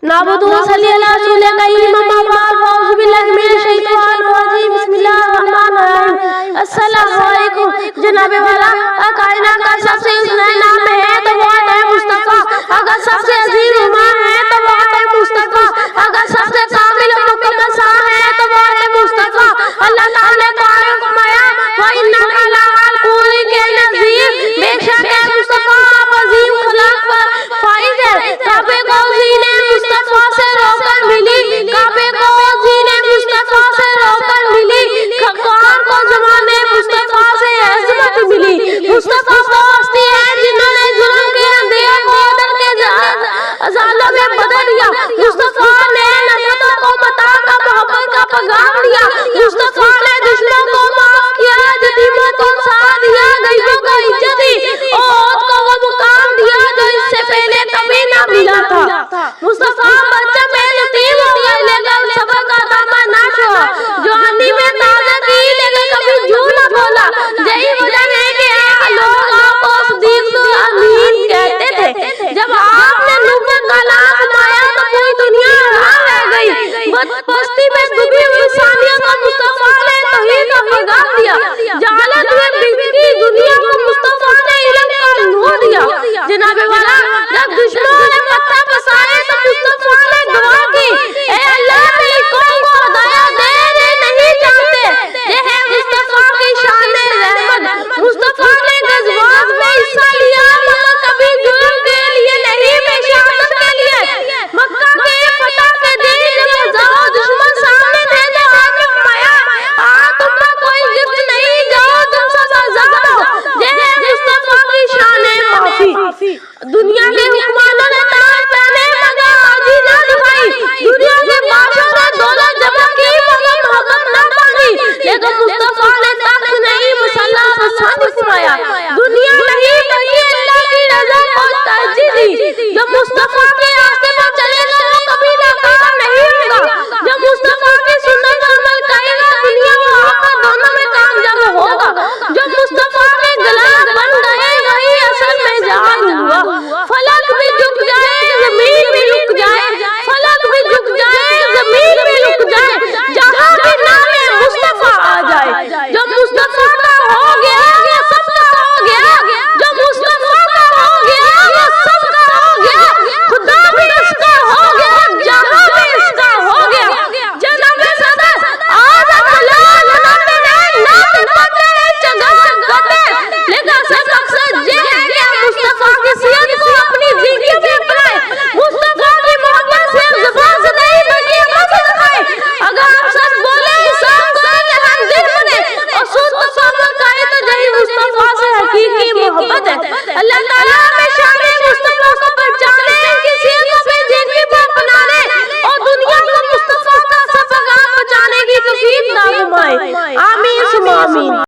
نعبدو صلی اللہ رسول کریم اما بعد اعوذ باللہ من الشیطان الرجیم بسم اللہ الرحمن الرحیم السلام علیکم جناب والا کائنات کا سب سے حسین نام ہے تو وہ ہے مصطفیٰ اگر سب سے عظیم ایمان ہے تو وہ ہے مصطفیٰ اگر سب سے کامل و مکمل شان ہے تو وہ ہے مصطفیٰ اللہ تعالی نے قرآن کو فرمایا وَإِنَّكَ لَعَلَىٰ خُلُقٍ عَظِيمٍ بے شک ہے مصطفیٰ آپ عظیم خلق پر فائز ہے کعبے کو زینے مصطفیٰ سے رو کر ملی کعبے کو زینے مصطفیٰ سے رو کر ملی قرآن کو زمانے مصطفیٰ سے عظمت ملی مصطفیٰ وہ ہستی ہے جنہوں نے ظلم کے اندھیرے کو عدل کے ازالوں میں بدل دیا مصطفیٰ نے نفرتوں کو متا کا محبت کا پیغام دیا مصطفیٰ نے دشمنوں کو معاف کیا یتیموں کو ساتھ دیا غریبوں کو عزت دی اور کو وہ مقام دیا جو اس سے پہلے کبھی نہ ملا تھا مصطفیٰ بچہ میں یتیم ہو گیا لیکن صبر کا دامن نہ چھوڑا جوانی میں تازہ کی لیکن کبھی جھوٹ نہ بولا یہی وجہ ہے کہ لوگ آپ کو صدیق الامین کہتے تھے جب آپ نے نبوت کا لقب سنایا تو پوری دنیا حیران رہ گئی بدپستی میں ڈوبی ہوئی انسانیت کو مصطفیٰ نے توحید کا پیغام دیا جہالت میں بکتی دنیا کو مصطفیٰ نے علم کا نور دیا جناب والا جب دشمنوں نے پتہ بسائے تو مصطفیٰ نے دعا کی اے اللہ میری قوم کو ہدایت دے نہیں چاہتے یہ ہے مصطفیٰ کی شان رحمت مصطفیٰ نے غزوات میں حصہ لیا مگر کبھی ظلم کے لیے نہیں بے شہادت کے لیے مکہ کے فتح کے دن جب جاؤ دشمن سامنے تھے تو آپ نے فرمایا تم پر کوئی گفت نہیں جاؤ تم سب آزاد ہو یہ ہے مصطفیٰ کی شان معافی دنیا کے حکمرانوں نے تاج پہنے مگر آجی نہ دکھائی دنیا کے بادشاہوں نے دولت جمع کی مگر محبت نہ مانگی لیکن مصطفیٰ نے تخت نہیں مسلح آسان فرمایا دنیا نہیں بلکہ اللہ کی رضا کو ترجیح دی جو مصطفیٰ کے راستے پر چلے گا وہ کبھی ناکام نہیں ہوگا جو مصطفیٰ کی سنت پر عمل کرے گا دنیا و آخرت دونوں میں کامیاب ہوگا جو مصطفیٰ کے غلام بن گئے وہی اصل میں جہاد ہوا فلک بھی جھک جائے زمین بھی رک جائے فلک بھی جھک جائے زمین بھی رک جائے جہاں بھی نام مصطفیٰ آ جائے جو مصطفیٰ کا ہو گیا وہ سب کا ہو گیا جو مصطفیٰ کا ہو گیا وہ سب کا ہو گیا خدا بھی اس کا ہو گیا جہاں بھی اس کا ہو گیا جناب صدر آزاد اللہ جناب نے نام پتے چگا گتے لیکن سب مقصد یہ ہے کہ مصطفیٰ کی سیرت کو اپنی زندگی میں اپنائے مصطفیٰ کی محبت سے زبان سے نہیں بلکہ عمل سے دکھائے اگر ہم سب بولے سب کریں ہم دل بنے اور سود و صبر کریں تو یہی مصطفیٰ سے حقیقی محبت ہے اللہ تعالیٰ ہمیں شان مصطفیٰ کو پہچانے کی سیرت کو اپنی زندگی میں اپنانے اور دنیا کو مصطفیٰ کا پیغام پہنچانے کی توفیق عطا فرمائے آمین ثم آمین